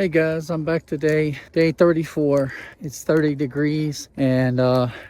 Hey guys, I'm back today, day 34. It's 30 degrees and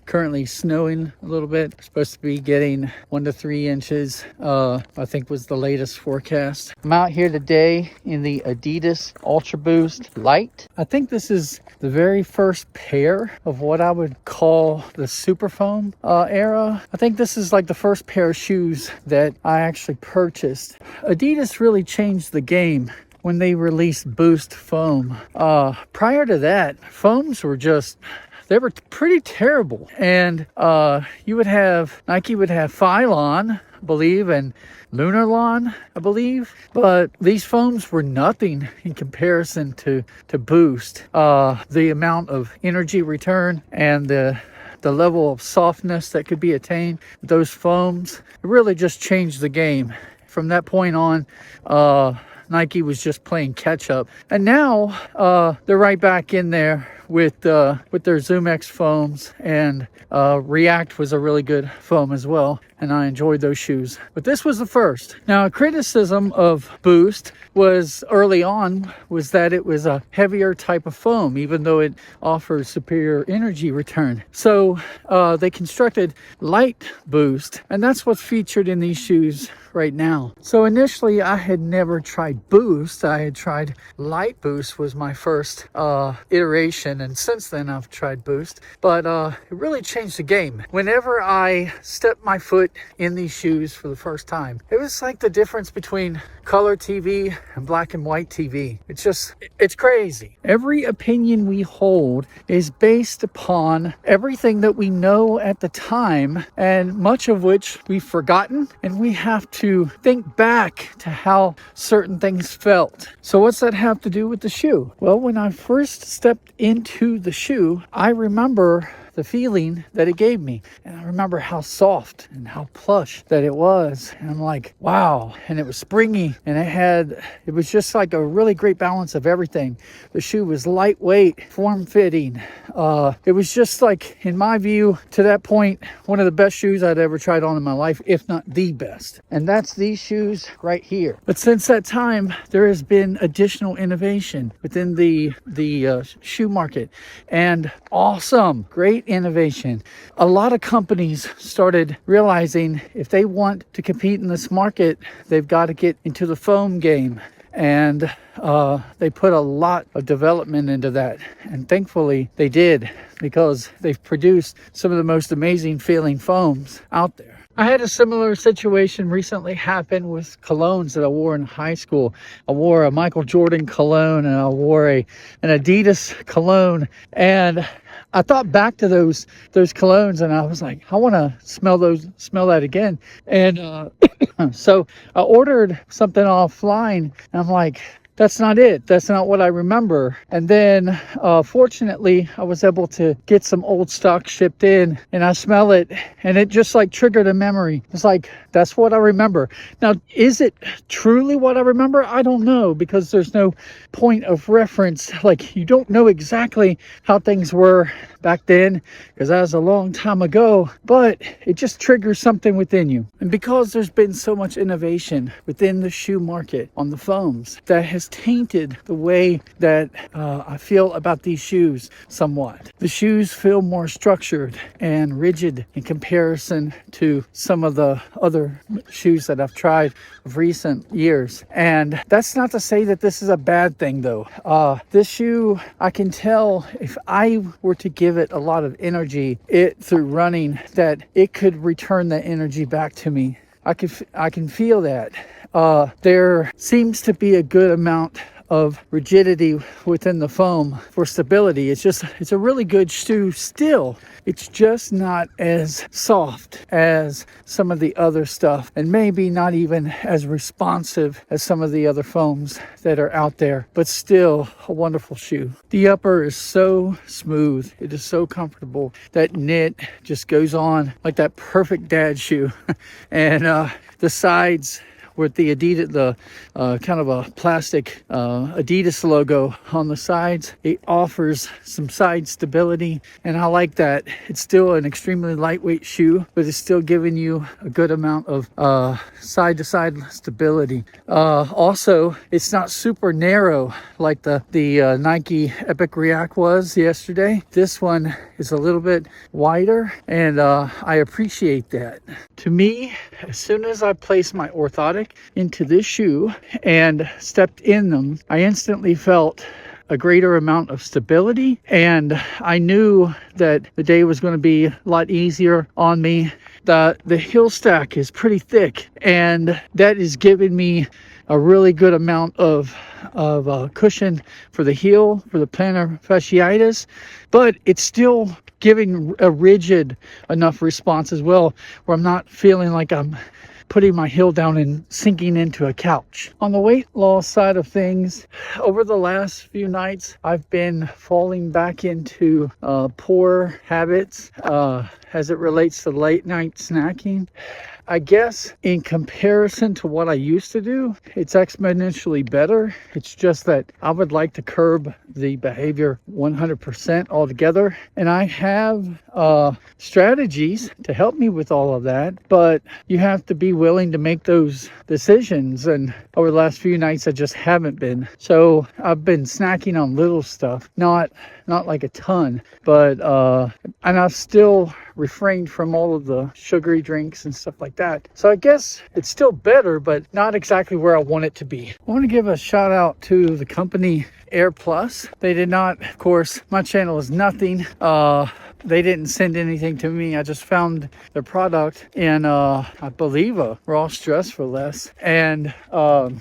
currently snowing a little bit. We're supposed to be getting 1 to 3 inches, I think was the latest forecast. I'm out here today in the Adidas Ultraboost Lite. I think this is the very first pair of what I would call the super foam era. I think this is like the first pair of shoes that I actually purchased. Adidas really changed the game when they released Boost foam. Prior to that, foams were they were pretty terrible. And Nike would have Phylon, I believe, and Lunarlon, I believe. But these foams were nothing in comparison to Boost. The amount of energy return and the level of softness that could be attained with those foams, it really just changed the game. From that point on, Nike was just playing catch up, and now they're right back in there with their ZoomX foams, and React was a really good foam as well, and I enjoyed those shoes. But this was the first. Now, a criticism of Boost was early on was that it was a heavier type of foam, even though it offers superior energy return. So they constructed Lite Boost, and that's what's featured in these shoes right now. So initially I had never tried Boost. I had tried Lite Boost was my first iteration, and since then I've tried Boost. But it really changed the game. Whenever I stepped my foot in these shoes for the first time, it was like the difference between color TV and black and white TV. It's crazy. Every opinion we hold is based upon everything that we know at the time, and much of which we've forgotten, and we have to think back to how certain things felt. So what's that have to do with the shoe? Well, when I first stepped into the shoe, I remember the feeling that it gave me, and I remember how soft and how plush that it was, and I'm like, wow. And it was springy, and it was just like a really great balance of everything. The shoe was lightweight, form-fitting. It was just like, in my view, to that point, one of the best shoes I'd ever tried on in my life, if not the best. And that's these shoes right here. But since that time, there has been additional innovation within the shoe market, and great innovation. A lot of companies started realizing if they want to compete in this market, they've got to get into the foam game. And they put a lot of development into that. And thankfully they did, because they've produced some of the most amazing feeling foams out there. I had a similar situation recently happen with colognes that I wore in high school. I wore a Michael Jordan cologne, and I wore an Adidas cologne, and I thought back to those colognes, and I was like, I want to smell that again. And so I ordered something offline, and I'm like, that's not it. That's not what I remember. And then fortunately, I was able to get some old stock shipped in, and I smell it, and it just like triggered a memory. It's like, that's what I remember. Now, is it truly what I remember? I don't know, because there's no point of reference. Like, you don't know exactly how things were back then, because that was a long time ago, but it just triggers something within you. And because there's been so much innovation within the shoe market on the foams, that has tainted the way that I feel about these shoes somewhat. The shoes feel more structured and rigid in comparison to some of the other shoes that I've tried of recent years. And that's not to say that this is a bad thing, though. This shoe, I can tell if I were to give it a lot of energy through running, that it could return that energy back to me. I can feel that. There seems to be a good amount of rigidity within the foam for stability. It's a really good shoe still. It's just not as soft as some of the other stuff, and maybe not even as responsive as some of the other foams that are out there, but still a wonderful shoe. The upper is so smooth. It is so comfortable. That knit just goes on like that perfect dad shoe. And the sides with the Adidas, the kind of a plastic Adidas logo on the sides. It offers some side stability, and I like that. It's still an extremely lightweight shoe, but it's still giving you a good amount of side to side stability. Also, it's not super narrow like the Nike Epic React was yesterday. This one is a little bit wider, and I appreciate that. To me, as soon as I placed my orthotic into this shoe and stepped in them, I instantly felt a greater amount of stability, and I knew that the day was going to be a lot easier on me. The heel stack is pretty thick, and that is giving me a really good amount of cushion for the heel, for the plantar fasciitis, but it's still giving a rigid enough response as well, where I'm not feeling like I'm putting my heel down and sinking into a couch. On the weight loss side of things, over the last few nights, I've been falling back into poor habits as it relates to late night snacking. I guess in comparison to what I used to do, it's exponentially better. It's just that I would like to curb the behavior 100% altogether. And I have strategies to help me with all of that, but you have to be willing to make those decisions. And over the last few nights, I just haven't been. So I've been snacking on little stuff, not like a ton, but and I've still refrained from all of the sugary drinks and stuff like that. So I guess it's still better, but not exactly where I want it to be. I want to give a shout out to the company Air Plus. They did not, of course, my channel is nothing. They didn't send anything to me. I just found their product in, I believe, a raw stress for less. And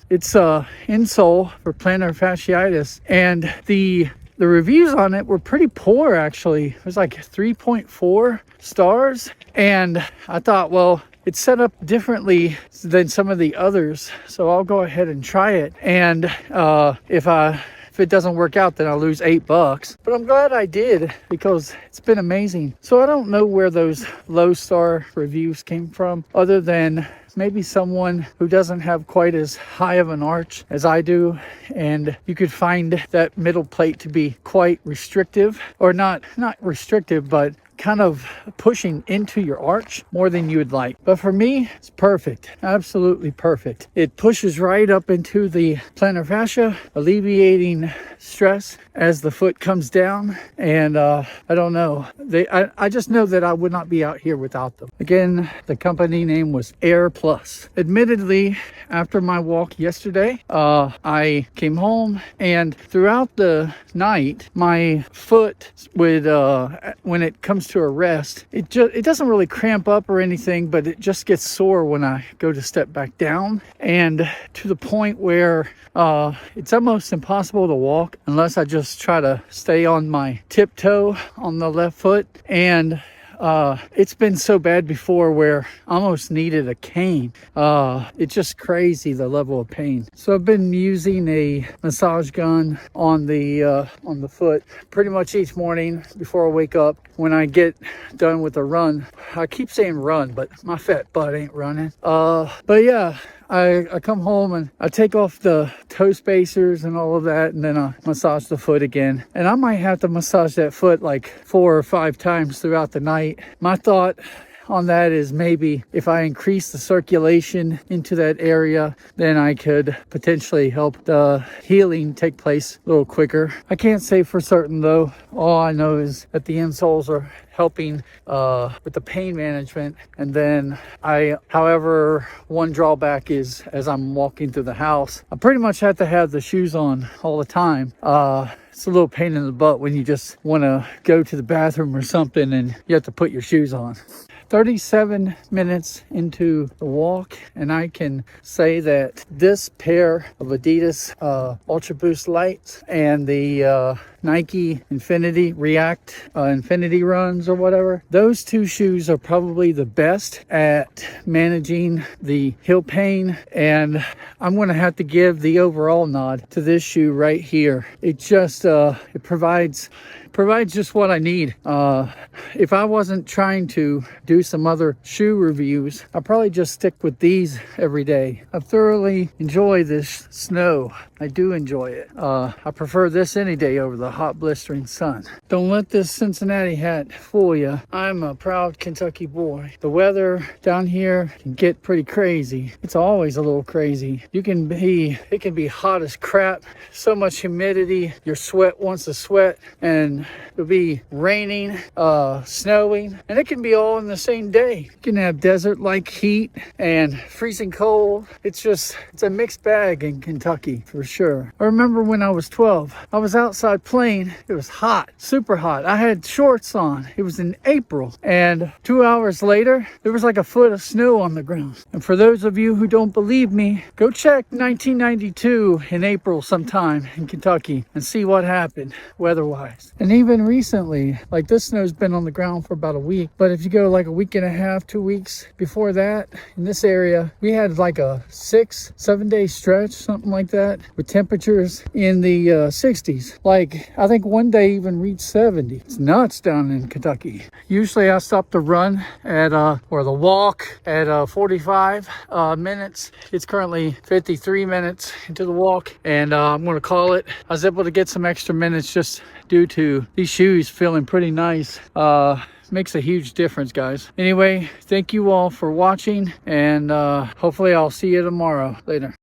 it's a insole for plantar fasciitis. And the reviews on it were pretty poor, actually. It was like 3.4 stars. And I thought, well, it's set up differently than some of the others, so I'll go ahead and try it. And if it doesn't work out, then I'll lose $8. But I'm glad I did, because it's been amazing. So I don't know where those low star reviews came from, other than maybe someone who doesn't have quite as high of an arch as I do, and you could find that middle plate to be quite restrictive, or not restrictive, but kind of pushing into your arch more than you would like. But for me, it's perfect, absolutely perfect. It pushes right up into the plantar fascia, alleviating stress as the foot comes down. And I don't know, I just know that I would not be out here without them. Again, the company name was Air Plus. Admittedly, after my walk yesterday, I came home, and throughout the night, my foot would, when it comes to a rest, it doesn't really cramp up or anything, but it just gets sore when I go to step back down, and to the point where it's almost impossible to walk unless I just try to stay on my tiptoe on the left foot. And it's been so bad before where I almost needed a cane. It's just crazy, the level of pain. So I've been using a massage gun on the foot pretty much each morning before I wake up. When I get done with a run, I keep saying run, but my fat butt ain't running. But yeah, I come home and I take off the toe spacers and all of that, and then I massage the foot again. And I might have to massage that foot like 4 or 5 times throughout the night. My thought on that is maybe if I increase the circulation into that area, then I could potentially help the healing take place a little quicker. I can't say for certain though. All I know is that the insoles are helping with the pain management. And then however, one drawback is as I'm walking through the house, I pretty much have to have the shoes on all the time. It's a little pain in the butt when you just want to go to the bathroom or something and you have to put your shoes on. 37 minutes into the walk, and I can say that this pair of Adidas Ultraboost Lites and the Nike Infinity React Infinity runs or whatever. Those two shoes are probably the best at managing the heel pain, and I'm going to have to give the overall nod to this shoe right here. It just it provides just what I need. If I wasn't trying to do some other shoe reviews, I'd probably just stick with these every day. I thoroughly enjoy this snow. I do enjoy it. I prefer this any day over the hot blistering sun. Don't let this Cincinnati hat fool you. I'm a proud Kentucky boy. The weather down here can get pretty crazy. It's always a little crazy. It can be hot as crap, so much humidity, your sweat wants to sweat, and it'll be raining, snowing, and it can be all in the same day. You can have desert-like heat and freezing cold. It's a mixed bag in Kentucky for sure. I remember when I was 12, I was outside playing. It was hot, super hot. I had shorts on. It was in April, and 2 hours later, there was like a foot of snow on the ground. And for those of you who don't believe me, go check 1992 in April sometime in Kentucky and see what happened weather-wise. And even recently, like this snow's been on the ground for about a week, but if you go like a week and a half, 2 weeks before that, in this area, we had like a 6-7 day stretch, something like that, with temperatures in the 60s. Like, I think one day even reached 70. It's nuts down in Kentucky. Usually I stop to run at, or the walk at 45 minutes. It's currently 53 minutes into the walk, and I'm going to call it. I was able to get some extra minutes just due to these shoes feeling pretty nice. Makes a huge difference, guys. Anyway, thank you all for watching, and hopefully I'll see you tomorrow. Later.